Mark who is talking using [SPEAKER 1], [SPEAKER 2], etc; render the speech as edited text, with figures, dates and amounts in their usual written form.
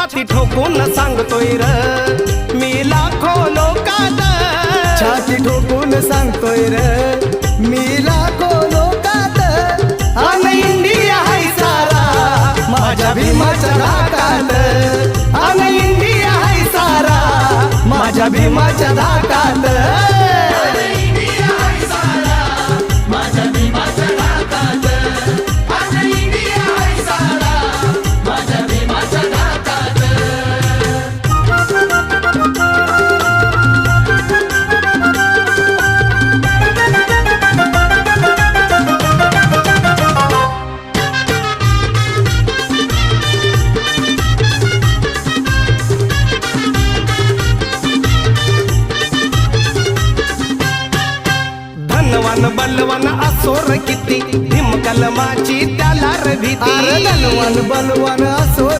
[SPEAKER 1] छाती ठोकून सांगतोय र मी लाखो लोकात,
[SPEAKER 2] छाती ठोकून सांगतोय र मी लाखो लोकात,
[SPEAKER 1] अन इंडिया हाय सारा माझ्या भीमाच्या धाकात, अन इंडिया हाय सारा माझ्या भीमाच्या धाकात. धनवान बलवान असोर किती भीम कलमाची त्याला रे भीती,
[SPEAKER 2] धनवान बलवान असो